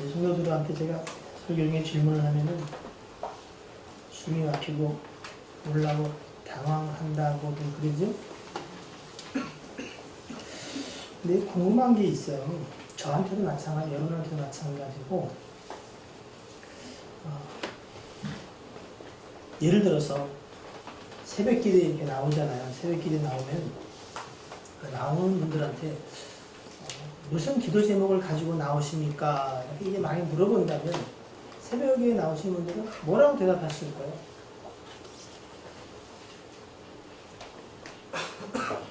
이제 성도들한테 제가 설교 중에 질문을 하면은 숨이 막히고 놀라고 당황한다고들 그러죠? 근데 궁금한 게 있어요. 저한테도 마찬가지, 여러분한테도 마찬가지고, 예를 들어서 새벽 기도에 이렇게 나오잖아요. 새벽 기도에 나오면 나오는 분들한테 무슨 기도 제목을 가지고 나오십니까? 이렇게 많이 물어본다면 새벽에 나오신 분들은 뭐라고 대답하실 거예요?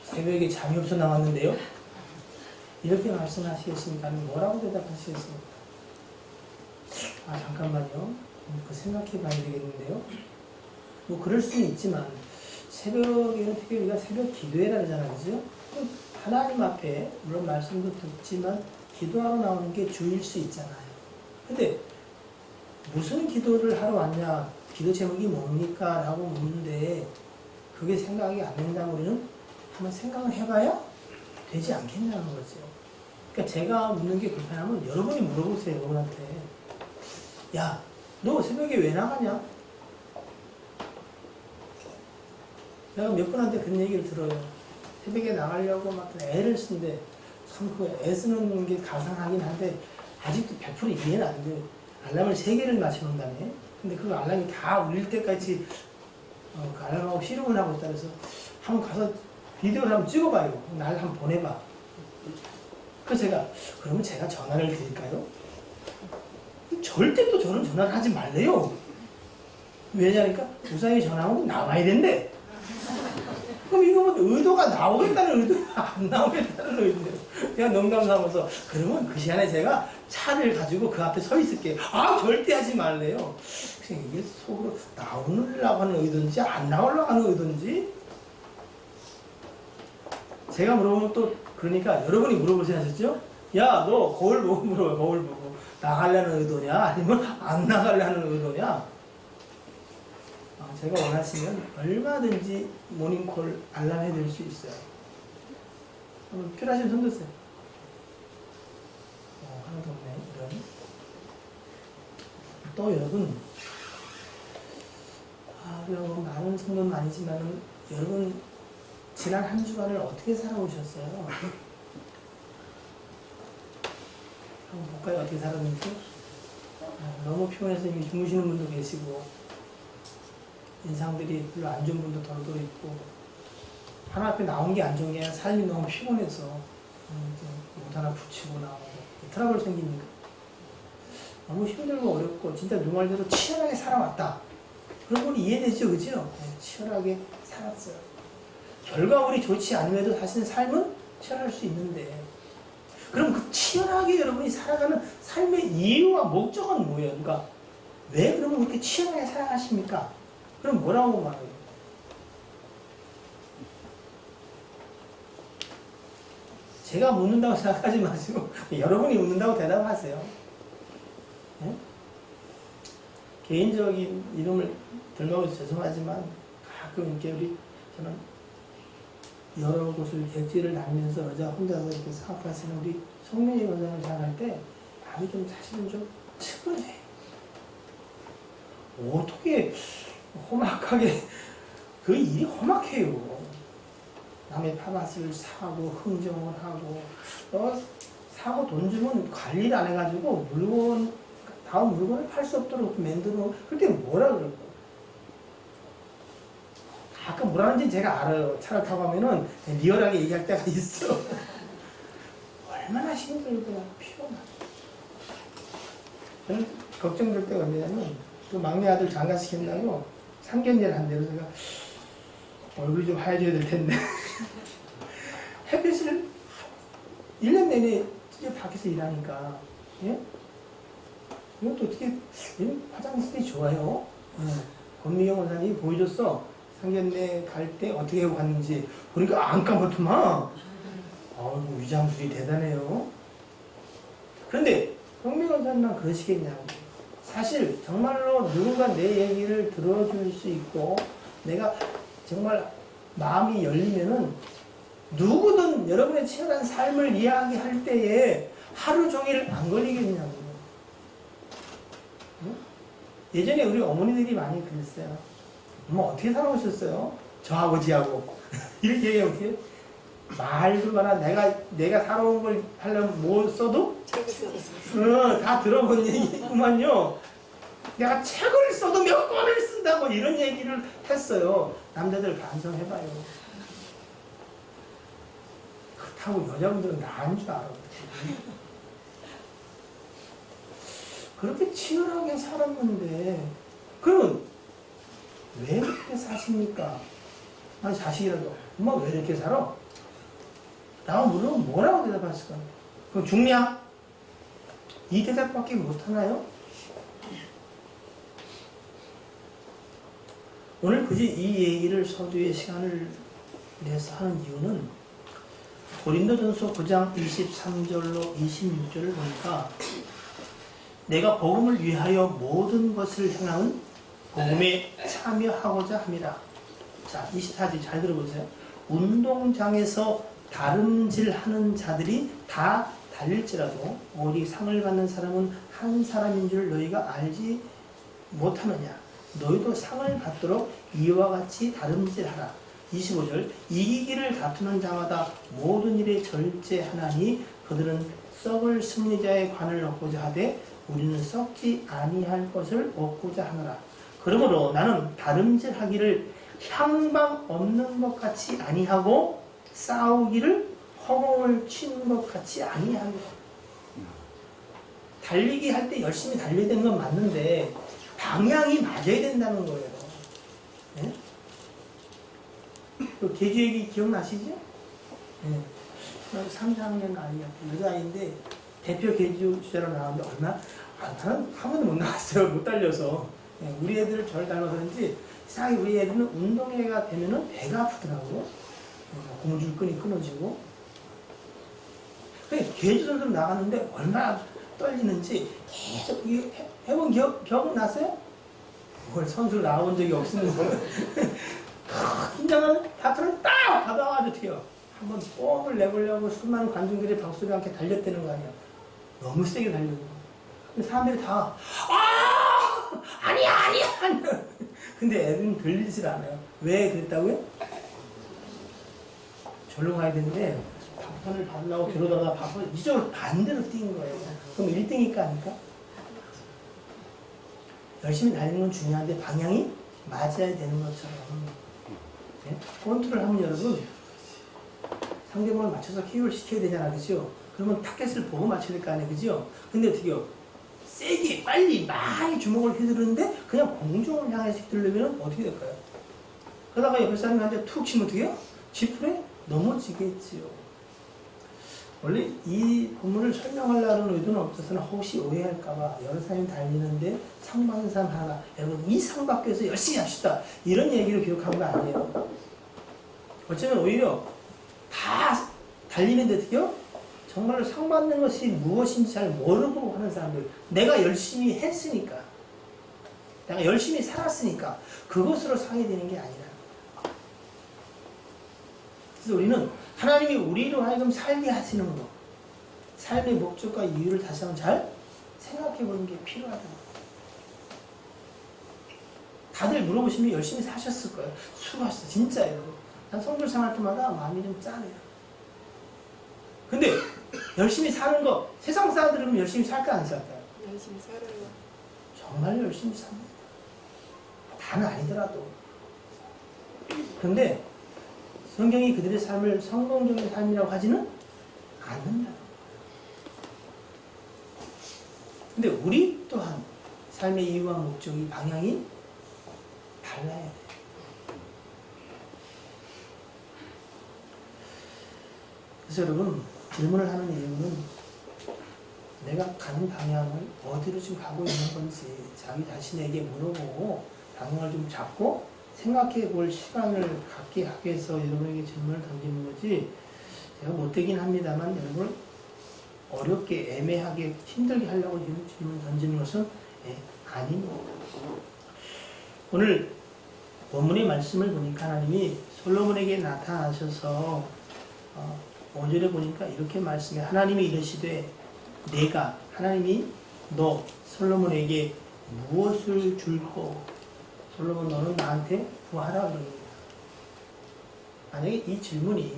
새벽에 잠이 없어 나왔는데요? 이렇게 말씀하시겠습니까? 아니면 뭐라고 대답하시겠습니까? 아, 잠깐만요. 그 생각해 봐야 되겠는데요? 뭐 그럴 수는 있지만 새벽에는 특히 우리가 새벽 기도회라 그러잖아요. 그죠? 하나님 앞에 물론 말씀도 듣지만 기도하러 나오는 게 주일 수 있잖아요. 근데 무슨 기도를 하러 왔냐, 기도 제목이 뭡니까? 라고 묻는데 그게 생각이 안 된다고 우리는 한번 생각을 해봐야 되지 않겠냐는 거죠. 그러니까 제가 묻는 게 불편하면 여러분이 물어보세요. 여러분한테. 야, 너 새벽에 왜 나가냐? 내가 몇 분한테 그런 얘기를 들어요. 새벽에 나가려고 막 애를 쓰는데 참 그 애 쓰는 게 가상하긴 한데 아직도 100% 이해는 안 돼요. 알람을 3개를 맞춰놓는다네. 근데 그 알람이 다 울릴 때까지 그 알람하고 씨름을 하고 있다 그래서 한번 가서 비디오를 한번 찍어봐요. 날 한번 보내봐. 그래서 제가 그러면 제가 전화를 드릴까요? 절대 또 저는 전화를 하지 말래요. 왜냐니까 우상이 전화하면 나와야 된대. 그럼 이거 뭐 의도가 나오겠다는 의도야, 안 나오겠다는 의도예요. 그냥 농담 삼아서 그러면 그 시간에 제가 차를 가지고 그 앞에 서 있을게요. 아, 절대 하지 말래요. 이게 속으로 나오려고 하는 의도인지 안 나오려고 하는 의도인지 제가 물어보면 또 그러니까 여러분이 물어보세요 하셨죠? 야, 너 거울 보고 물어봐. 거울 보고 나가려는 의도냐 아니면 안 나가려는 의도냐? 제가 원하시면 얼마든지 모닝콜 알람 해드릴 수 있어요. 필요하시면 손 드세요. 하나도 없네. 이런. 또 여러분, 여러분 많은 성도는 아니지만 여러분 지난 한 주간을 어떻게 살아오셨어요? 한번 볼까요? 어떻게 살았는지? 너무 피곤해서 이미 주무시는 분도 계시고 인상들이 별로 안 좋은 분도 덜덜 있고 하나 앞에 나온 게 안 좋은 게 아니라 삶이 너무 피곤해서 못 하나 붙이고 나오고 트러블 생기니까 너무 힘들고 어렵고 진짜 누 말대로 치열하게 살아왔다. 그런 건 이해되죠? 그죠? 치열하게 살았어요. 결과물이 좋지 않음에도 사실 삶은 치열할 수 있는데 그럼 그 치열하게 여러분이 살아가는 삶의 이유와 목적은 뭐예요? 그러니까 왜 그러면 그렇게 치열하게 살아가십니까? 그럼 뭐라고 말해요? 제가 묻는다고 생각하지 마시고 여러분이 묻는다고 대답하세요. 네? 개인적인 이름을 들먹어서 죄송하지만 가끔 이렇게 저는 여러 곳을 객지를 다니면서 혼자서 이렇게 사업하시는 우리 송민희 원장을 생각할 때 마음이 좀 사실은 좀 측은해요. 어떻게 험악하게 그 일이 험악해요. 남의 파마스를 사고 흥정을 하고 사고 돈 주면 관리를 안 해가지고 다음 물건을 팔 수 없도록 만들어. 그때 뭐라 그럴까? 가끔 뭐라는지 제가 알아요. 차를 타고 가면은 리얼하게 얘기할 때가 있어. 얼마나 힘들고 피곤하고. 저는 걱정될 때가 뭐냐면 그 막내 아들 장가시킨다고 상견례를 한대요. 제가 얼굴이 좀 하얘져야 될 텐데 햇빛을 1년 내내 밖에서 일하니까 예? 이것도 어떻게 화장실이 좋아요. 권미경 원장님이 보여줬어. 상견례 갈 때 어떻게 하고 갔는지 보니까 안 까맣더만. 위장술이 대단해요. 그런데 권미경 원장님만 그러시겠냐고. 사실 정말로 누군가 내 얘기를 들어줄 수 있고 내가 정말 마음이 열리면은 누구든 여러분의 치열한 삶을 이야기할 때에 하루 종일 안 걸리겠냐고요. 예전에 우리 어머니들이 많이 그랬어요. 엄마 어떻게 살아오셨어요? 저 아버지하고. 이렇게 얘기하면 어떻게 말도 마라. 내가 살아온 걸 하려면 뭐 써도? 다 들어본 얘기구만요. 내가 책을 써도 몇 권을 쓴다고 이런 얘기를 했어요. 남자들 반성해봐요. 그렇다고 여자분들은 나은 줄 알아. 그렇게 치열하게 살았는데 그러면 왜 그렇게 사십니까? 아니 자식이라도 엄마 왜 이렇게 살아? 나와 물으면 뭐라고 대답했을까? 그럼 죽냐? 이 대답밖에 못하나요? 오늘 굳이 이 얘기를 서두에 시간을 내서 하는 이유는 고린도전서 9장 23절로 26절을 보니까 내가 복음을 위하여 모든 것을 행하는 복음에 참여하고자 합니다. 자, 24절 잘 들어보세요. 운동장에서 다름질하는 자들이 다 달릴지라도 오직 상을 받는 사람은 한 사람인 줄 너희가 알지 못하느냐. 너희도 상을 받도록 이와 같이 다름질하라. 25절 이기기를 다투는 자마다 모든 일에 절제하나니 그들은 썩을 승리자의 관을 얻고자 하되 우리는 썩지 아니할 것을 얻고자 하노라. 그러므로 나는 다름질하기를 향방 없는 것 같이 아니하고 싸우기를 허공을 치는 것 같이 아니합니다. 달리기 할 때 열심히 달려야 되는 건 맞는데 방향이 맞아야 된다는 거예요. 네? 그 개주 얘기 기억나시죠? 네. 3, 4학년 아이야. 여자아이인데 대표 개주 주자로 나왔는데 나는 한 번도 못 나왔어요. 못 달려서. 네. 우리 애들을 절 닮아서 그런지 이상하게 우리 애들은 운동회가 되면은 배가 아프더라고요. 고무줄끈이 끊어지고. 개주 선수로 나갔는데 얼마나 떨리는지 계속 해본 기억 나세요? 뭘 선수로 나온 적이 없으면서 긴장하는 바트를 딱 받아가지고 튀어. 한번 뽕을 내보려고 수많은 관중들이 박수를 함께 달렸다는 거 아니야. 너무 세게 달려고. 사람들이 다 아니야. 근데 애들은 들리질 않아요. 왜 그랬다고요? 절로 가야 되는데 박판을 받으려고 들어다가 박판을 이쪽으로 반대로 뛴 거예요. 그럼 1등일까 아닐까? 열심히 달리는 건 중요한데 방향이 맞아야 되는 것처럼. 네? 컨트롤 하면 여러분 상대방을 맞춰서 KO를 시켜야 되잖아, 그죠? 그러면 타겟을 보고 맞춰야 될 거 아니에요, 그죠? 근데 어떻게요? 세게 빨리 많이 주먹을 휘두르는데 그냥 공중을 향해서 휘두르면 어떻게 될까요? 그러다가 옆에 사람한테 툭 치면 어떻게 해요? 지푸레 넘어지겠지요. 원래 이 본문을 설명하려는 의도는 없어서는 혹시 오해할까봐 여러 사람이 달리는데 상 받는 사람 하나, 여러분 이 상 받기 위해서 열심히 합시다, 이런 얘기로 기록한 거 아니에요. 어쩌면 오히려 다 달리는데 어떻게요? 정말로 상 받는 것이 무엇인지 잘 모르고 하는 사람들, 내가 열심히 했으니까, 내가 열심히 살았으니까 그것으로 상이 되는 게 아니라. 그래서 우리는 하나님이 우리로 하여금 살게 하시는 것, 삶의 목적과 이유를 다시 한번 잘 생각해 보는 게 필요하다는 거예요. 다들 물어보시면 열심히 사셨을 거예요. 수고하셨어. 진짜예요. 난 성결 생활 때마다 마음이 좀 짠해요. 근데 열심히 사는 거, 세상 사람들은 열심히 살까 안 살까요? 열심히 살아요. 정말 열심히 삽니다. 다는 아니더라도. 근데 성경이 그들의 삶을 성공적인 삶이라고 하지는 않는다는 거예요. 근데 우리 또한 삶의 이유와 목적이, 방향이 달라야 돼요. 그래서 여러분, 질문을 하는 이유는 내가 가는 방향을 어디로 지금 가고 있는 건지 자기 자신에게 물어보고 방향을 좀 잡고 생각해 볼 시간을 갖게 하기 위해서 여러분에게 질문을 던지는 거지, 제가 못되긴 합니다만 여러분을 어렵게 애매하게 힘들게 하려고 질문 던지는 것은 아닙니다. 오늘 본문의 말씀을 보니까 하나님이 솔로몬에게 나타나셔서 5절에 보니까 이렇게 말씀해. 하나님이 이르시되 하나님이 너 솔로몬에게 무엇을 줄고 솔로몬 너는 나한테 구하라 그럽니다. 만약에 이 질문이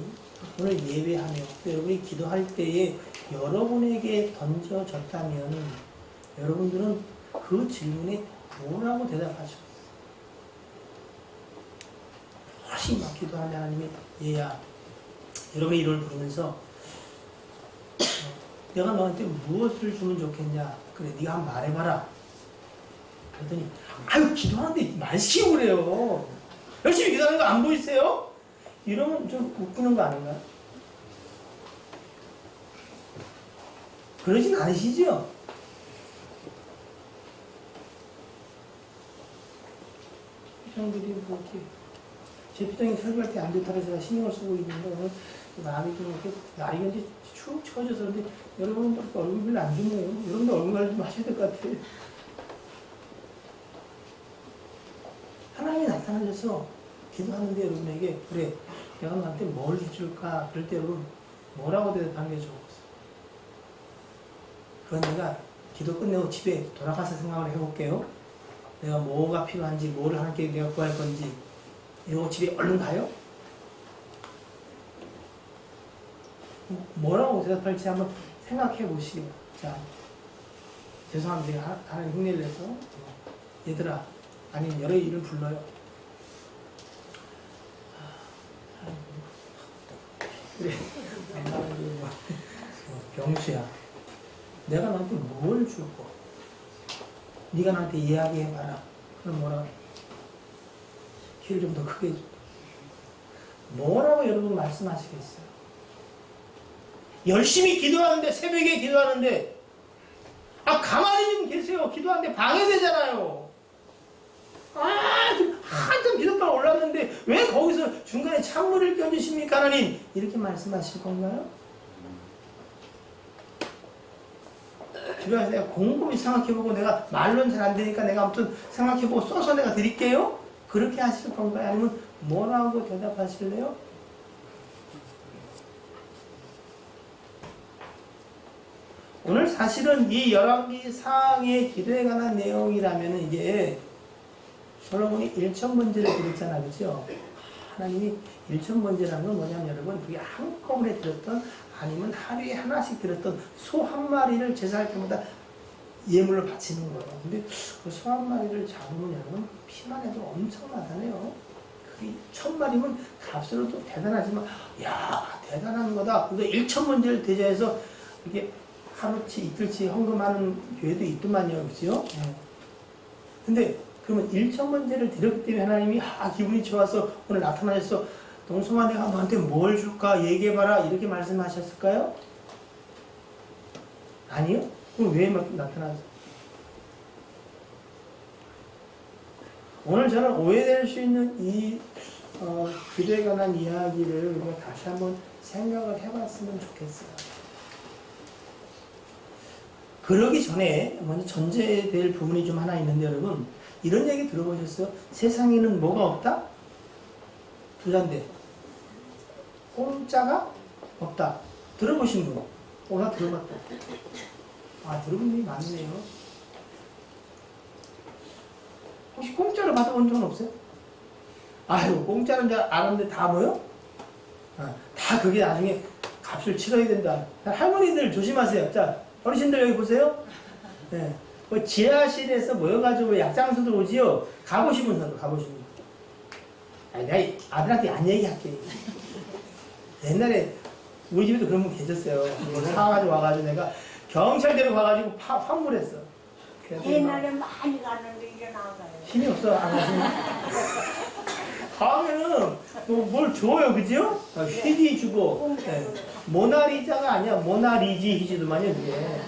오늘 예배하며 여러분이 기도할 때에 여러분에게 던져졌다면 여러분들은 그 질문에 뭐라고 대답하셨어요? 훨씬 막 기도하는 하나님이 얘야 여러분의 이름을 부르면서 내가 너한테 무엇을 주면 좋겠냐 그래 네가 한번 말해봐라 그랬더니 아유 기도하는데 말 시키고 그래요 열심히 기도하는 거 안 보이세요? 이러면 좀 웃기는 거 아닌가요? 그러진 않으시죠? 사람들이 뭐 이렇게 제 표정이 설교할 때 안 좋다고 제가 신경을 쓰고 있는데 오늘 마음이 좀 이렇게 날이 이제 축 처져서 그런데 여러분들 얼굴 별로 안 좋네요. 여러분들 얼굴 관리 좀 하셔야 될 것 같아요. 하나님이 나타나셔서 기도하는데 여러분에게 그래 내가 너한테 뭘 해줄까 그럴 때 여러분 뭐라고 대답하는 게 좋겠어요? 그건 내가 기도 끝내고 집에 돌아가서 생각을 해볼게요. 내가 뭐가 필요한지 뭐를 하나님께 내가 구할 건지 이러고 집에 얼른 가요? 뭐라고 대답할지 한번 생각해 보시기 바랍니다. 자, 죄송합니다. 제가 하나님 흉내를 내서 얘들아 아니면 여러 이름 불러요. 그래 병수야 내가 너한테 뭘 줄 거? 네가 나한테 이야기해봐라. 그럼 뭐라? 귀를 좀 더 크게 해줘. 뭐라고 여러분 말씀하시겠어요? 열심히 기도하는데 새벽에 기도하는데 가만히 좀 계세요. 기도하는데 방해되잖아요. 한참 기도방 올랐는데 왜 거기서 중간에 찬물을 껴주십니까 하나님? 이렇게 말씀하실 건가요? 주변에서 내가 곰곰이 생각해보고 내가 말로는 잘 안되니까 내가 아무튼 생각해보고 써서 내가 드릴게요? 그렇게 하실 건가요? 아니면 뭐라고 대답하실래요? 오늘 사실은 이 열왕기 상의 기도에 관한 내용이라면 이게 솔로몬이 일천번제를 드렸잖아, 그죠? 하나님이 일천번제라는 건 뭐냐면 여러분 그게 한꺼번에 드렸던 아니면 하루에 하나씩 드렸던 소 한 마리를 제사할 때마다 예물로 바치는 거예요. 근데 그 소 한 마리를 잡으면 여러분 피만 해도 엄청나다네요. 그게 1000마리면 값으로도 대단하지만 야 대단한 거다. 그래서 일천번제를 대자해서 이렇게 하루치 이틀치 헌금하는 교회도 있더만요, 그죠? 네. 근데 그러면 일천번제를 드렸기 때문에 하나님이 기분이 좋아서 오늘 나타나셔서 동성아 내가 너한테 뭘 줄까 얘기해봐라 이렇게 말씀하셨을까요? 아니요? 그럼 왜 나타나죠? 오늘 저는 오해될 수 있는 이 기도에 관한 이야기를 우리가 다시 한번 생각을 해봤으면 좋겠어요. 그러기 전에 먼저 전제될 부분이 좀 하나 있는데 여러분 이런 얘기 들어보셨어요? 세상에는 뭐가 없다? 부자인데 공짜가 없다. 들어보신 분? 나 들어봤다. 들어본 분이 많네요. 혹시 공짜로 받아본 적은 없어요? 아유 공짜는 줄 알았는데 다 뭐요? 다 그게 나중에 값을 치러야 된다. 할머니들 조심하세요. 자 어르신들 여기 보세요. 네. 그 지하실에서 모여가지고 약장수들 오지요. 가보시면 서로 가보시면. 내가 아들한테 안 얘기할게. 옛날에 우리 집에도 그런 분 계셨어요. 사가지고 와가지고 내가 경찰대로 가가지고 환불했어. 옛날에 많이 갔는데 이제 나가요. 힘이 없어 안 가시면. 가면은 뭘 줘요, 그죠? 휘디 주고. 네. 모나리자가 아니야, 모나리지 히지도만요 그게.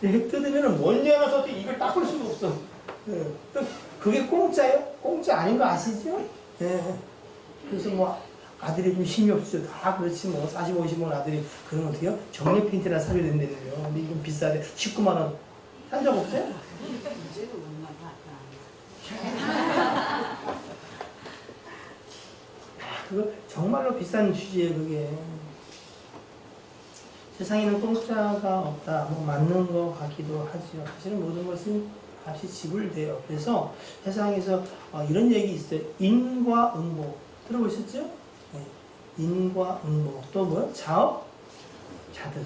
이렇게 뜯으면은 멀리 하나 써도 입을 닦을 수가 없어. 네. 그게 공짜예요? 공짜 아닌 거 아시죠? 네. 그래서 뭐 아들이 좀 힘이 없죠. 다 그렇지 뭐 40, 50원 아들이 그런 어떻게요? 정리 페인트나 사줘야 된다는데요. 근데 이건 비싸대. 19만 원. 산 적 없어요? 이제는 얼마 받아. 그거 정말로 비싼 주제예요, 그게. 세상에는 공짜가 없다. 뭐 맞는 거 같기도 하지요. 사실은 모든 것은 값이 지불돼요. 그래서 세상에서 이런 얘기 있어요. 인과 응보. 들어보셨죠? 네. 인과 응보. 또 뭐요? 자업, 자득.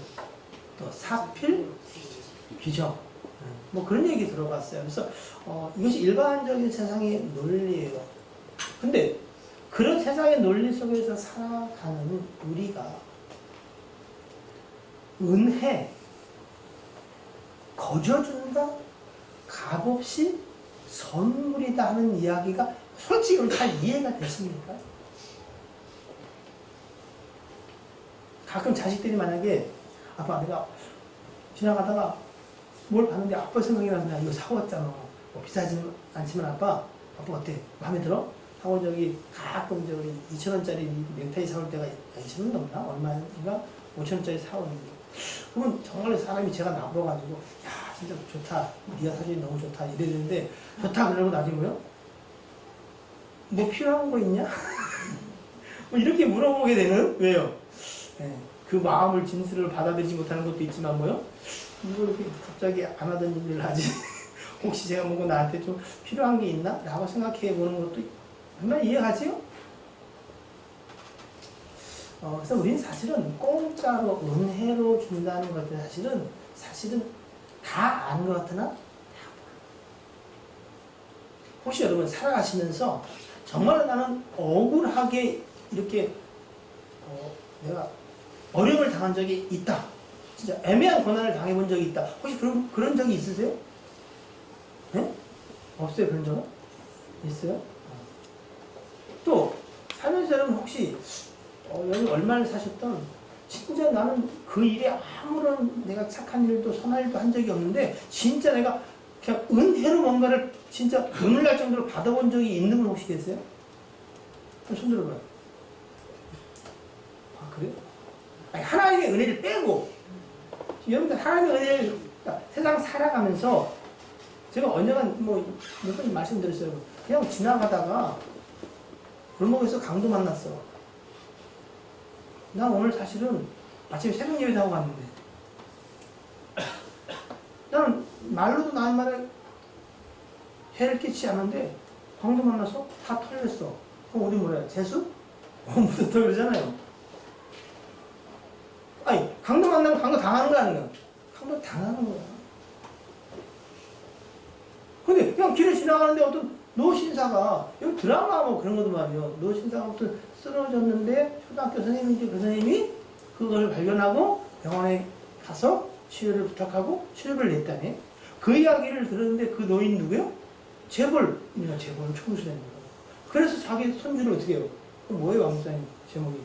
또 사필, 귀정. 뭐 그런 얘기 들어봤어요. 그래서 이것이 일반적인 세상의 논리예요. 근데 그런 세상의 논리 속에서 살아가는 우리가 은혜, 거저준다, 값없이 선물이다 하는 이야기가 솔직히 잘 이해가 되십니까? 가끔 자식들이 만약에 아빠 내가 지나가다가 뭘 봤는데 아빠 생각이 나서 내가 이거 사왔잖아. 뭐 비싸지 않지만 아빠 어때? 마음에 들어? 하고 저기 가끔 저기 2,000원짜리 넥타이 사올 때가 2,000원 넘나? 얼마인가? 5,000원짜리 사오는 게. 그러면 정말 사람이 제가 나불어가지고 야 진짜 좋다. 네가 사진이 너무 좋다. 이랬는데 좋다 그러고 나중에 뭐요? 뭐 필요한 거 있냐? 뭐 이렇게 물어보게 되는 왜요? 네, 그 마음을 진술을 받아들이지 못하는 것도 있지만 뭐요? 이거 이렇게 갑자기 안 하던 일을 하지. 혹시 제가 뭔가 나한테 좀 필요한 게 있나? 라고 생각해 보는 것도 정말 이해가지요? 그래서 우리는 사실은 공짜로 은혜로 준다는 것들 사실은 다 아는 것 같으나 다 몰라. 혹시 여러분 살아가시면서 정말 나는 억울하게 이렇게 내가 어려움을 당한 적이 있다. 진짜 애매한 고난을 당해본 적이 있다. 혹시 그런 적이 있으세요? 네? 없어요? 그런 적은? 있어요? 또 살면서 여러분 혹시 여기 얼마를 사셨던 진짜 나는 그 일에 아무런 내가 착한 일도 선한 일도 한 적이 없는데 진짜 내가 그냥 은혜로 뭔가를 진짜 눈물 날 정도로 받아본 적이 있는 분 혹시 계세요? 손 들어봐요. 아 그래요? 아니, 하나님의 은혜를 빼고 여러분들 하나님의 은혜를 그러니까 세상 살아가면서 제가 언젠가 뭐 몇 번 말씀드렸어요. 그냥 지나가다가 골목에서 강도 만났어. 난 오늘 사실은 아침에 새벽 예배 하고 갔는데 나는 말로도 나의 말에 해를 끼치지 않는데 강도 만나서 다 털렸어. 그럼 우리 뭐래요? 재수? 묻었다 그러잖아요. 아니 강도 만나면 강도 당하는 거 아니야? 강도 당하는 거야. 근데 그냥 길을 지나가는데 어떤 노신사가 여기 드라마 뭐 그런 것도 말이요. 노신사가 어떤 쓰러졌는데 초등학교 선생님인지 그 선생님이 그걸 발견하고 병원에 가서 치료를 부탁하고 치료를 냈다네. 그 이야기를 들었는데 그 노인 누구요? 재벌 총수랍니다. 그래서 자기 손주를 어떻게 해요? 그럼 뭐예요, 왕목사님 제목이?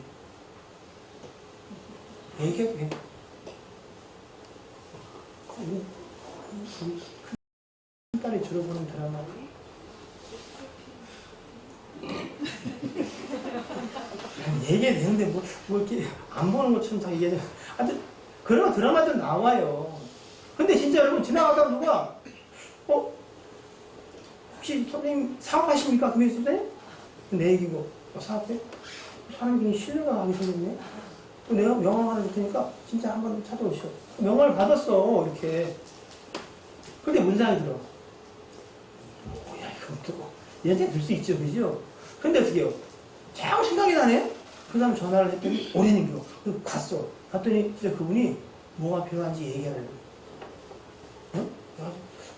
얘기해도 큰 딸이 주로 보는 드라마. 얘기해도 되는데 뭐 이렇게 안 보는 것처럼 다 얘기하죠. 하여튼 그런 드라마들 나와요. 근데 진짜 여러분 지나가다 누가 혹시 선생님 사업하십니까? 금액 선생님? 내 얘기고 사업해? 사람이 굉장히 신뢰가 가기 생겼네. 내가 명함 하나 줄 테니까 진짜 한번 찾아오시오. 명함을 받았어 이렇게. 근데 문상이 들어. 야 이거 어떡해. 얘한테 들 수 있죠, 그죠? 근데 어떻게 해요? 자꾸 생각이 나네? 그 다음 전화를 했더니 오래는겨. 그래서 갔어. 갔더니 진짜 그분이 뭐가 필요한지 얘기하려고. 응?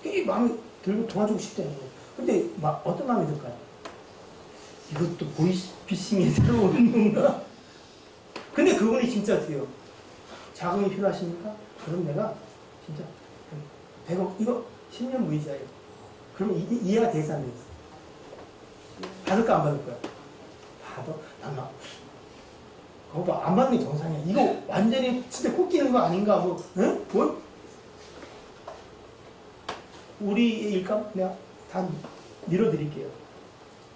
그래가지고 마음이 들고 도와주고 싶다는 거예요. 근데 어떤 마음이 들까요? 이것도 보이스피싱의 새로운 건가? 근데 그분이 진짜 어떻게 해요? 자금이 필요하십니까? 그럼 내가 진짜 100억, 이거 10년 무이자예요. 그럼 이해가 돼서 안 되겠어? 받을까 안 받을 거야? 받아? 난 그거 봐, 안 받는 게 정상이야. 이거 완전히 진짜 꽂기는 거 아닌가? 뭐, 응? 뭐? 우리의 일감 내가 다 밀어드릴게요.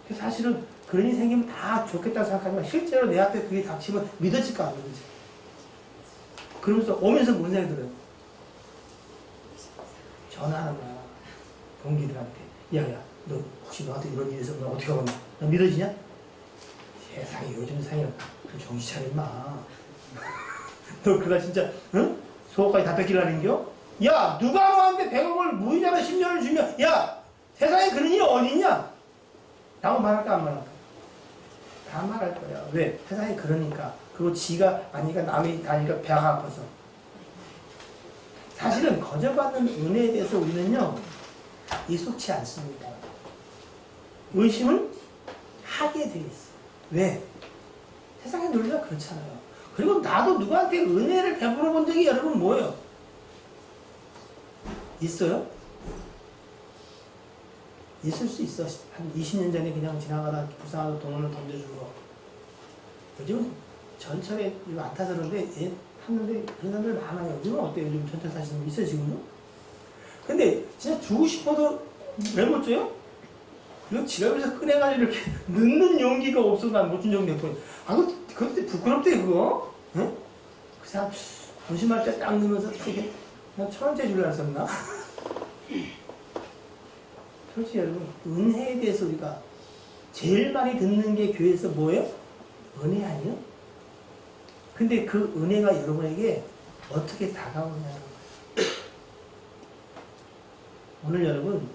그래서 사실은 그런 일이 생기면 다 좋겠다고 생각하지만 실제로 내 앞에 그게 닥치면 믿어질까 안 믿어질까? 그러면서 오면서 뭔 생각이 들어요? 전화하는 거야. 동기들한테. 야야, 너 혹시 너한테 이런 일이 있어? 너 어떻게 하겠냐? 너 믿어지냐? 세상에 요즘 세상에 좀 정신 차려 임마. 너 그가 진짜 응? 속옷까지 다 뺏기려는겨? 야, 누가 너한테 100억을 무이자로 10년을 주면, 야, 세상에 그런 일이 어딨냐? 라고 말할까, 안 말할까? 다 말할 거야. 왜? 세상에 그러니까. 그리고 지가 아니까 남이 다니까 배가 아파서. 사실은 거저받는 은혜에 대해서 우리는요, 익숙치 않습니다. 의심을 하게 돼 있어요. 왜? 세상의 논리가 그렇잖아요. 그리고 나도 누구한테 은혜를 베풀어 본 적이 여러분 뭐예요? 있어요? 있을 수 있어. 한 20년 전에 그냥 지나가다 불쌍하게 돈을 던져준 거. 요즘은 전철에 안 타서 그런데 탔는데 그런 사람들 많아요. 요즘은 어때요? 요즘 전철 타시는 분 있어요, 지금도? 근데 진짜 주고 싶어도 왜 못 줘요? 이거 지갑에서 꺼내가지고 이렇게 넣는 용기가 없어서 난 못 준 적이 됐거든요. 아, 그때 부끄럽대, 그거? 응? 그 사람, 점심할 때 딱 넣으면서 되게, 그냥 1,000원짜리 줄라 했었나? 솔직히 여러분, 은혜에 대해서 우리가 제일 많이 듣는 게 교회에서 뭐예요? 은혜 아니에요? 근데 그 은혜가 여러분에게 어떻게 다가오냐는 거예요. 오늘 여러분,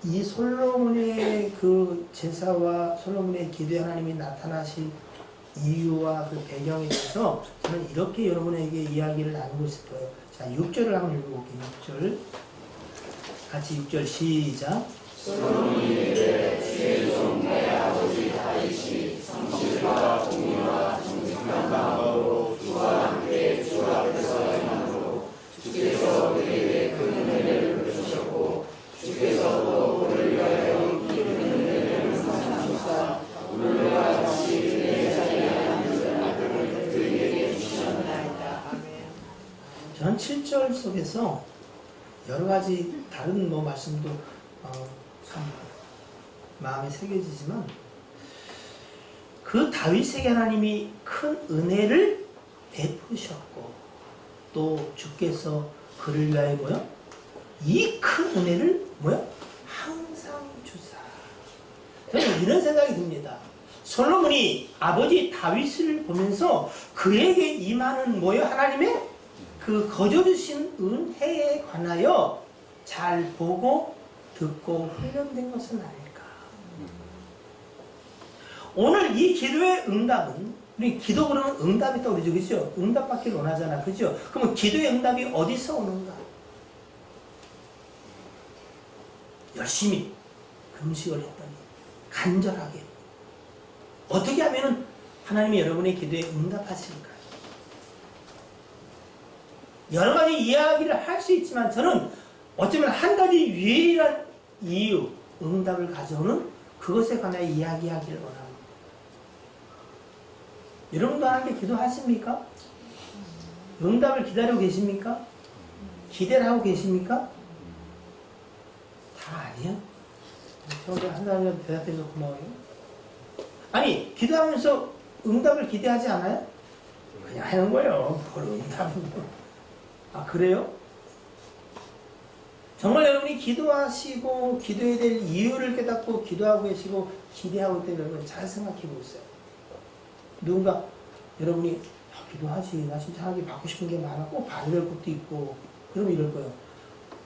이 솔로몬의 그 제사와 솔로몬의 기도에 하나님이 나타나신 이유와 그 배경에 대해서 저는 이렇게 여러분에게 이야기를 나누고 싶어요. 자, 6절을 한번 읽어볼게요. 6절. 같이 6절 시작. 솔로몬이 이르되 주의 종 내 아버지 다윗이 성실과 공의와 정직한 마음으로 주와 함께 주 앞에서 행함으로 주께서 그에게 큰 은혜를 베푸셨고 주께서도 그를 위하여 이 큰 은혜를 상상하사 물과 같이 내 자리에 앉은 아들을 그에게 주셨나이다. 전 7절 속에서 여러 가지 다른 말씀도 참 마음에 새겨지지만 그 다윗에게 하나님이 큰 은혜를 베푸셨고 또 주께서 그를 위하여 뭐요? 이 큰 은혜를 뭐요? 항상 주사. 저는 이런 생각이 듭니다. 솔로몬이 아버지 다윗을 보면서 그에게 임하는 뭐요? 하나님의 그 거저주신 은혜에 관하여 잘 보고 듣고 훈련된 것은 아닐까. 오늘 이 기도의 응답은, 우리 기도 그러면 응답이 떠오르죠, 그죠? 응답받길 원하잖아, 그죠? 그러면 기도의 응답이 어디서 오는가? 열심히 금식을 했더니 간절하게 어떻게 하면 하나님이 여러분의 기도에 응답하실까요? 여러 가지 이야기를 할 수 있지만 저는 어쩌면 한 가지 유일한 이유, 응답을 가져오는 그것에 관하여 이야기하기를 원합니다. 여러분도 하나님께 기도하십니까? 응답을 기다리고 계십니까? 기대를 하고 계십니까? 다 아니에요? 저한테 한 사람한테 대답해서 고마워요. 아니, 기도하면서 응답을 기대하지 않아요? 그냥 하는 거예요. 뭘 응답은. 아, 그래요? 정말 여러분이 기도하시고 기도해야 될 이유를 깨닫고 기도하고 계시고 기대하고 있을 때 여러분 잘 생각해 보세요. 누군가 여러분이 기도하지, 나 진짜 하나님 받고 싶은 게 많아, 꼭 받을 것도 있고, 그러면 이럴 거예요.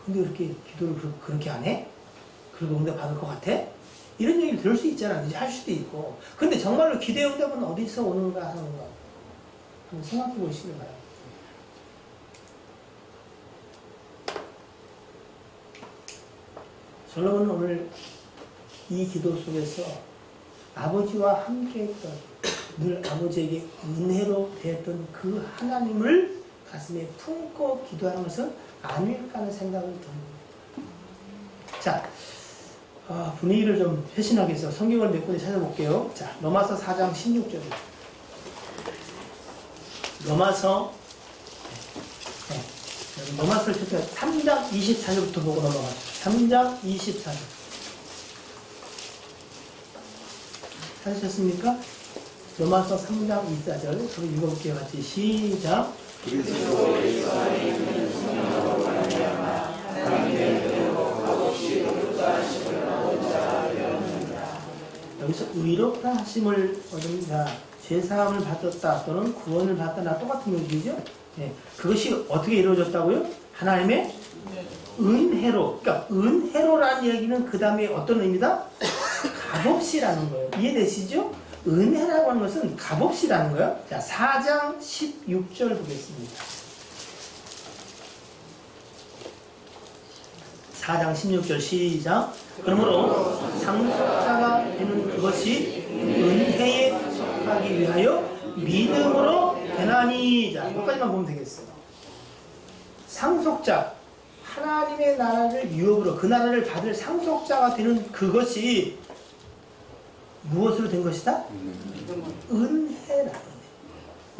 근데 이렇게 기도를 그렇게 안 해? 그리고 응답 받을 것 같아? 이런 얘기를 들을 수 있잖아. 이제 할 수도 있고. 근데 정말로 기대의 응답은 어디서 오는가 하는 거 한번 생각해 보시길 바랍니다. 솔로몬은 오늘 이 기도 속에서 아버지와 함께했던, 늘 아버지에게 은혜로 대했던 그 하나님을 가슴에 품고 기도하는 것은 아닐까 하는 생각을 듭니다. 자, 분위기를 좀 회신하기 위해서 성경을 몇 군데 찾아볼게요. 자, 로마서 4장 16절. 로마서, 로마서를 펴서 3장 24절부터 보고 넘어가죠. 3장 24절. 찾으셨습니까? 로마서 3장 24절. 우리 읽어볼게요. 같이 시작. 그리스도 예수 안에 있는 성령으로 말미암아 하나님의 은혜로 값없이 의롭다 하심을 얻은 자가 되었느니라. 여기서 의롭다 하심을 얻은 자, 죄사함을 받았다 또는 구원을 받았다 똑같은 얘기죠. 예, 그것이 어떻게 이루어졌다고요? 하나님의 은혜로. 그러니까 은혜로라는 얘기는 그 다음에 어떤 의미다? 값없이라는 거예요. 이해되시죠? 은혜라고 하는 것은 값없이라는 거예요. 자, 4장 16절 보겠습니다. 4장 16절 시작. 그러므로 상속자가 되는 그것이 은혜에 속하기 위하여 믿음으로 되나니. 자, 여기까지만 보면 되겠어요. 상속자, 하나님의 나라를 유업으로 그 나라를 받을 상속자가 되는 그것이 무엇으로 된 것이다? 은혜라.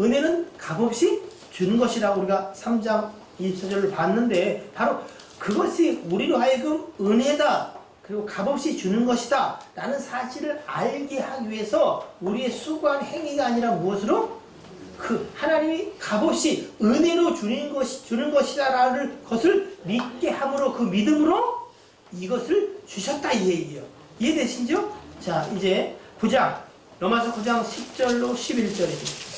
은혜는 값없이 주는 것이라고 우리가 3장 24절을 봤는데, 바로 그것이 우리로 하여금 은혜다, 그리고 값없이 주는 것이다 라는 사실을 알게 하기 위해서 우리의 수고한 행위가 아니라 무엇으로? 그 하나님이 값없이 은혜로 주는 것이다 라는 것을 믿게 함으로, 그 믿음으로 이것을 주셨다 이 얘기예요. 이해되시죠? 자, 이제 9장 로마서 9장 10절로 11절입니다.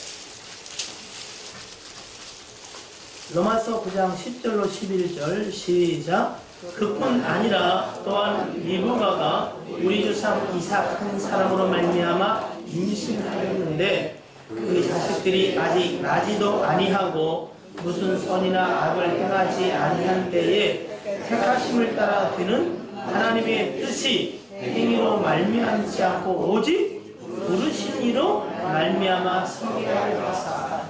로마서 9장 10절로 11절 시작. 그뿐 아니라 또한 리브가가 우리 조상 이삭 한 사람으로 말미암아 임신하였는데 그 자식들이 아직 나지도 아니하고 무슨 선이나 악을 행하지 아니한 때에 택하심을 따라 되는 하나님의 뜻이 행위로 말미암지 않고 오직 부르신 이로 말미암아 성결하게 하사.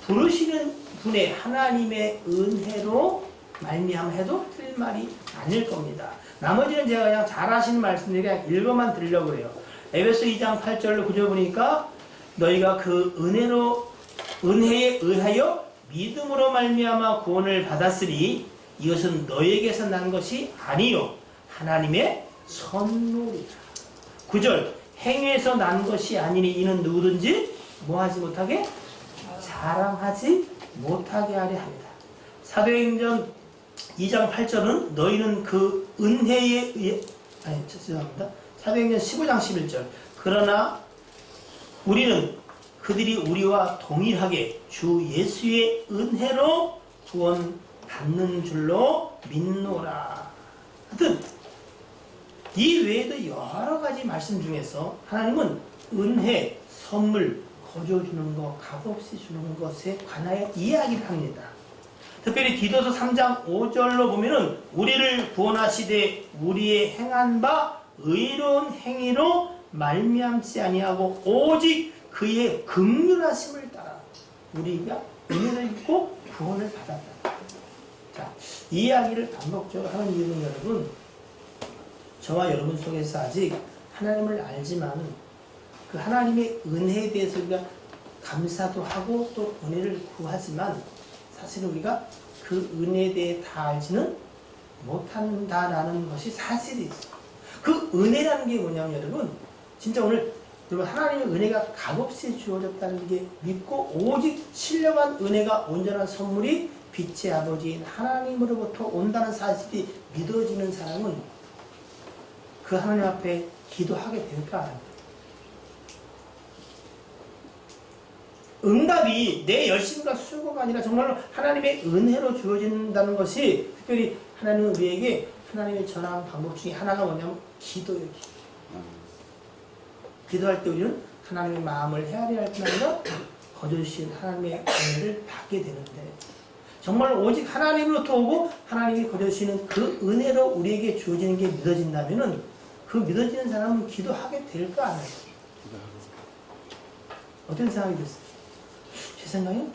부르시는 분의 하나님의 은혜로 말미암아 해도 틀린 말이 아닐 겁니다. 나머지는 제가 그냥 잘 하시는 말씀들 그냥 읽어만 드리려고 그래요. 에베소 2장 8절로 9절 보니까 너희가 그 은혜에 의하여 믿음으로 말미암아 구원을 받았으니 이것은 너희에게서 난 것이 아니요 하나님의 선물이라. 9절 행위에서 난 것이 아니니 이는 누구든지 뭐하지 못하게? 자랑하지 못하게 하려 합니다. 사도행전 2장 8절은 너희는 그 은혜에 의해, 죄송합니다. 사도행전 15장 11절 그러나 우리는 그들이 우리와 동일하게 주 예수의 은혜로 구원 받는 줄로 믿노라. 하여튼 이 외에도 여러 가지 말씀 중에서 하나님은 은혜, 선물, 거저주는 것, 값없이 주는 것에 관하여 이야기를 합니다. 특별히 디도서 3장 5절로 보면은 우리를 구원하시되 우리의 행한 바 의로운 행위로 말미암지 아니하고 오직 그의 긍휼하심을 따라 우리가 은혜를 입고 구원을 받았다. 자, 이 이야기를 반복적으로 하는 이유는 여러분, 저와 여러분 속에서 아직 하나님을 알지만 그 하나님의 은혜에 대해서 우리가 감사도 하고 또 은혜를 구하지만 사실은 우리가 그 은혜에 대해 다 알지는 못한다라는 것이 사실이 있어요. 그 은혜라는 게 뭐냐면 여러분, 진짜 오늘 여러분 하나님의 은혜가 값없이 주어졌다는 게 믿고 오직 신령한 은혜가 온전한 선물이 빛의 아버지인 하나님으로부터 온다는 사실이 믿어지는 사람은 그 하나님 앞에 기도하게 될까 안 할까? 응답이 내 열심과 수고가 아니라 정말로 하나님의 은혜로 주어진다는 것이, 특별히 하나님은 우리에게 하나님의 전한 방법 중에 하나가 뭐냐면 기도예요. 기도할 때 우리는 하나님의 마음을 헤아려야 할 뿐 아니라 거두신 하나님의 은혜를 받게 되는데, 정말로 오직 하나님으로부터 오고 하나님이 거두시는 그 은혜로 우리에게 주어지는 게 믿어진다면은 그 믿어지는 사람은 기도하게 될까 안 할까? 어떤 생각이 드세요? 제 생각에는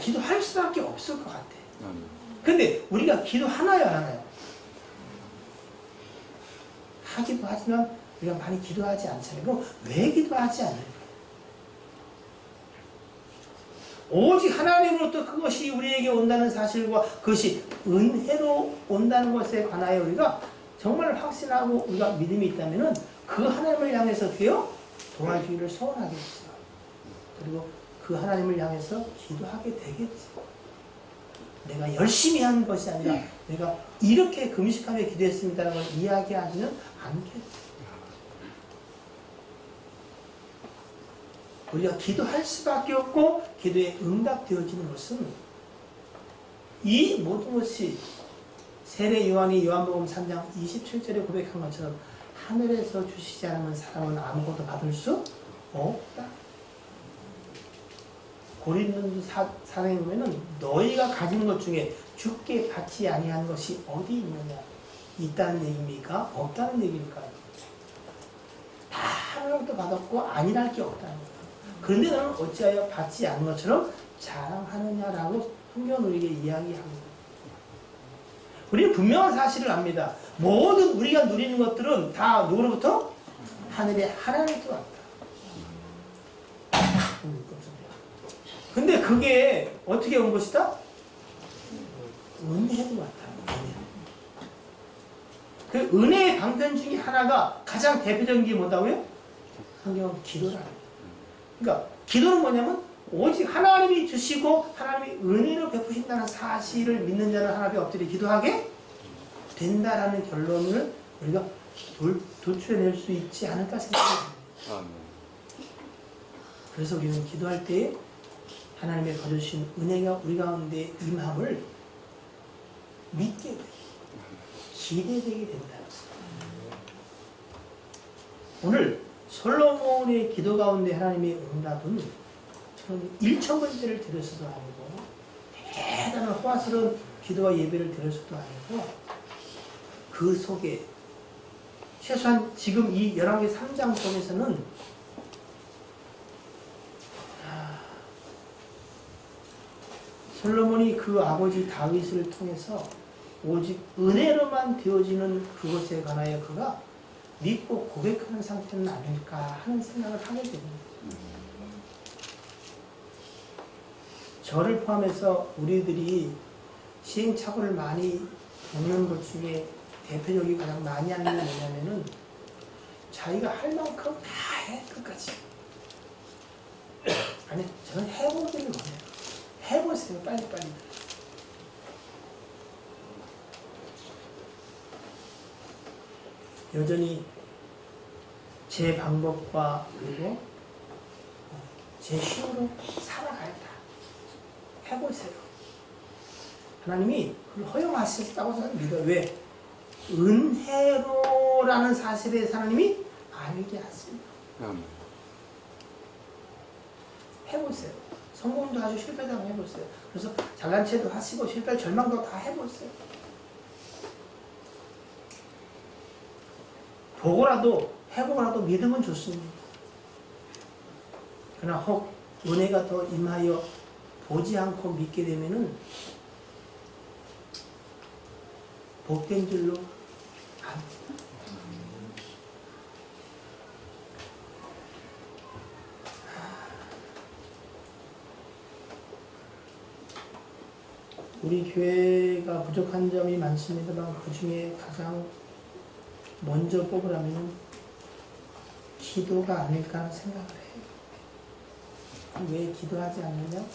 기도할 수밖에 없을 것 같아. 근데 우리가 기도하나요, 안 하나요? 하기도 하지만 우리가 많이 기도하지 않잖아요. 그럼 왜 기도하지 않을까? 오직 하나님으로부터 그것이 우리에게 온다는 사실과 그것이 은혜로 온다는 것에 관하여 우리가 정말 확신하고 우리가 믿음이 있다면 그 하나님을 향해서 되어 도와주기를 소원하겠죠. 그리고 그 하나님을 향해서 기도하게 되겠죠. 내가 열심히 한 것이 아니라 내가 이렇게 금식하며 기도했습니다라는 걸 이야기하지는 않겠죠. 우리가 기도할 수밖에 없고 기도에 응답되어지는 것은 이 모든 것이 세례 요한이 요한복음 3장 27절에 고백한 것처럼 하늘에서 주시지 않으면 사람은 아무것도 받을 수 없다. 고린도서 4장에 보면은 너희가 가진 것 중에 주께 받지 아니한 것이 어디 있느냐? 있다는 얘기입니까? 없다는 얘기일까요? 다 하나님도 받았고 아니랄 게 없다는 거예요. 그런데 너는 어찌하여 받지 않은 것처럼 자랑하느냐라고 성경은 우리에게 이야기합니다. 우리는 분명한 사실을 압니다. 모든 우리가 누리는 것들은 다 누구로부터? 하늘의 하나님으로부터 왔다. 근데 그게 어떻게 온 것이다? 은혜로 왔다. 그 은혜의 방편 중에 하나가 가장 대표적인 게 뭐다고요? 성경은 기도라는. 그러니까 기도는 뭐냐면 오직 하나님이 주시고 하나님이 은혜를 베푸신다는 사실을 믿는 자는 하나님께 엎드려 기도하게 된다라는 결론을 우리가 도출해낼 수 있지 않을까 생각합니다. 그래서 우리는 기도할 때 하나님의 거두신 은혜가 우리 가운데 임함을 믿게 되고 기대되게 된다. 오늘 솔로몬의 기도 가운데 하나님의 응답은 1,000번째를 드려서도 아니고 대단한 호화스러운 기도와 예배를 드려서도 아니고 그 속에 최소한 지금 이 열왕기 3장 속에서는 솔로몬이 그 아버지 다윗을 통해서 오직 은혜로만 되어지는 그것에 관하여 그가 믿고 고백하는 상태는 아닐까 하는 생각을 하게 됩니다. 저를 포함해서 우리들이 시행착오를 많이 겪는 것 중에 대표적인 가장 많이 하는 게 뭐냐면은 자기가 할 만큼 다 해 끝까지. 아니 저는 해보기를 원해요. 해보세요 빨리빨리. 여전히 제 방법과 그리고 제 힘으로 살아갈다. 해보세요. 하나님이 그걸 허용하셨다고 저는 믿어요. 왜? 은혜로라는 사실에 하나님이 알게 하십니다. 해보세요. 성공도 하시고 실패도 한번 해보세요. 그래서 잘난 체도 하시고 실패 절망도 다 해보세요. 보고라도 해보고라도 믿으면 좋습니다. 그러나 혹 은혜가 더 임하여 보지 않고 믿게 되면은 복된 줄로 압니다. 우리 교회가 부족한 점이 많습니다만 그 중에 가장 먼저 뽑으라면 기도가 아닐까 하는 생각을 해요. 왜 기도하지 않느냐?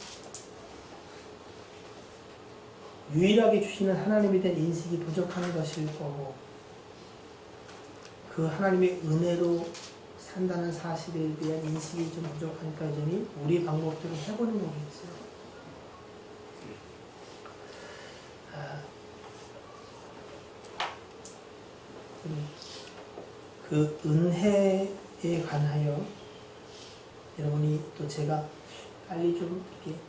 유일하게 주시는 하나님에 대한 인식이 부족한 것일 거고 그 하나님의 은혜로 산다는 사실에 대한 인식이 좀 부족하니까 여전히 우리 방법대로 해보는 거겠어요. 그 은혜에 관하여 여러분이 또 제가 빨리 좀 이렇게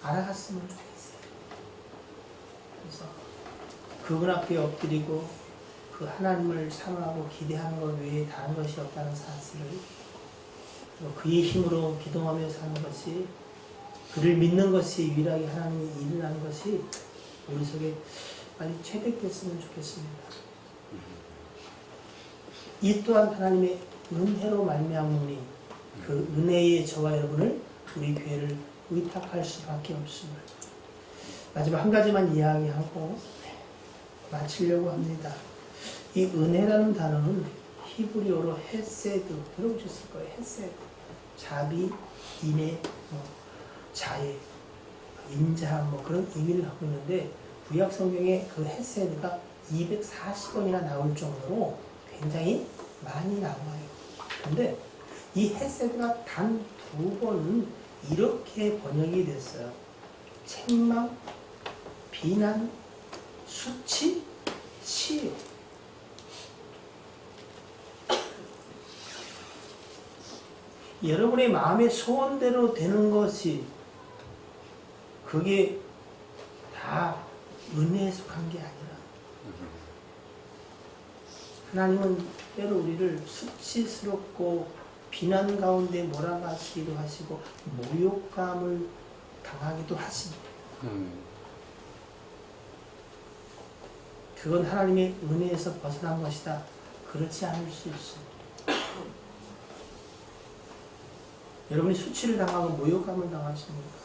알아갔으면 좋겠어요. 그래서 그분 앞에 엎드리고 그 하나님을 사모하고 기대하는 것 외에 다른 것이 없다는 사실을 또 그의 힘으로 기도하며 사는 것이 그를 믿는 것이 유일하게 하나님이 일을 하는 것이 우리 속에 빨리 체득됐으면 좋겠습니다. 이 또한 하나님의 은혜로 말미암으니 그 은혜의 저와 여러분을 우리 교회를 의탁할 수밖에 없습니다. 마지막 한 가지만 이야기하고 마치려고 합니다. 이 은혜라는 단어는 히브리어로 헤세드 들어보셨을 거예요. 헤세드, 자비, 인애, 자애, 인자 그런 의미를 갖고 있는데 구약 성경에 그 헤세드가 240번이나 나올 정도로 굉장히 많이 나와요. 근데 이 헤세드가 단 2번은 이렇게 번역이 됐어요. 책망, 비난, 수치, 시해. 여러분의 마음의 소원대로 되는 것이 그게 다 은혜에 속한 게 아니라 하나님은 때로 우리를 수치스럽고 비난 가운데 몰아가시기도 하시고 모욕감을 당하기도 하십니다. 그건 하나님의 은혜에서 벗어난 것이다. 그렇지 않을 수 있습니다. 여러분이 수치를 당하고 모욕감을 당하십니까?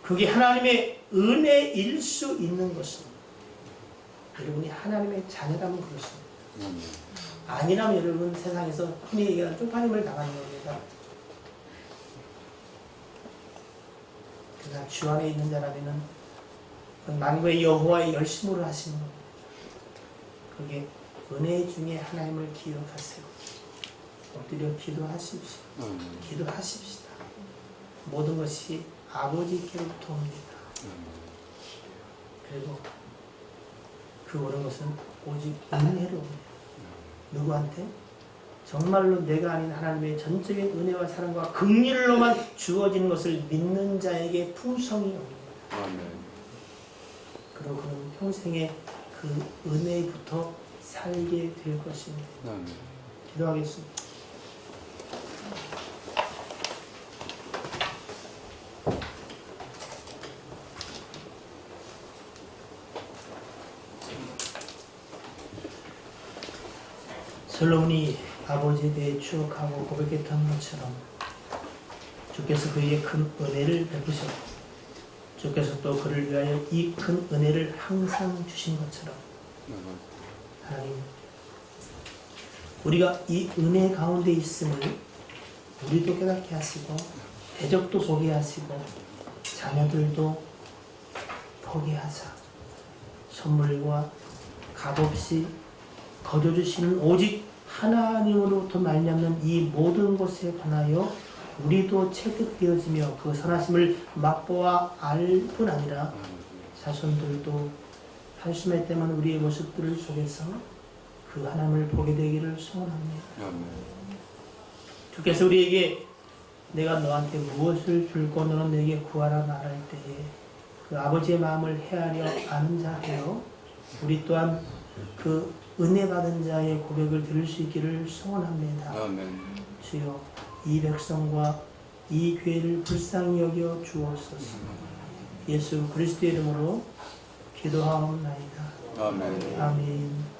그게 하나님의 은혜일 수 있는 것입니다. 여러분이 하나님의 자녀라면 그렇습니다. 아니라면 여러분 세상에서 흔히 얘기하는 쪽팔림을 당하는 겁니다. 그러나 주 안에 있는 자라면 만국의 여호와의 열심으로 하시는 겁니다. 그게 은혜 중에 하나님을 기억하세요. 엎드려 기도하십시오. 기도하십시다. 모든 것이 아버지께로부터 옵니다. 그리고 그 모든 것은 오직 은혜로 옵니다. 누구한테? 정말로 내가 아닌 하나님의 전적인 은혜와 사랑과 긍휼로만 주어지는 것을 믿는 자에게 풍성이 옵니다. 그리고 그는 평생에 그 은혜부터 살게 될 것입니다. 기도하겠습니다. 솔로몬이 아버지에 대해 추억하고 고백했던 것처럼 주께서 그에게 큰 은혜를 베푸셨고 주께서 또 그를 위하여 이 큰 은혜를 항상 주신 것처럼 하나님, 우리가 이 은혜 가운데 있음을 우리도 깨닫게 하시고 대적도 보게 하시고 자녀들도 보게 하사 선물과 값없이 거둬주시는 오직 하나님으로부터 말미암는 이 모든 것에 관하여 우리도 체득되어지며 그 선하심을 맛보아 알 뿐 아니라 자손들도 한숨에 때만 우리의 모습들을 속에서 그 하나님을 보게 되기를 소원합니다. 주께서 우리에게 내가 너한테 무엇을 줄고 너는 내게 구하라 말할 때에 그 아버지의 마음을 헤아려 아는 자 되어 우리 또한 그 은혜 받은 자의 고백을 들을 수 있기를 소원합니다. 주여 이 백성과 이 교회를 불쌍히 여겨 주옵소서. 예수 그리스도의 이름으로 기도하옵나이다. 아멘.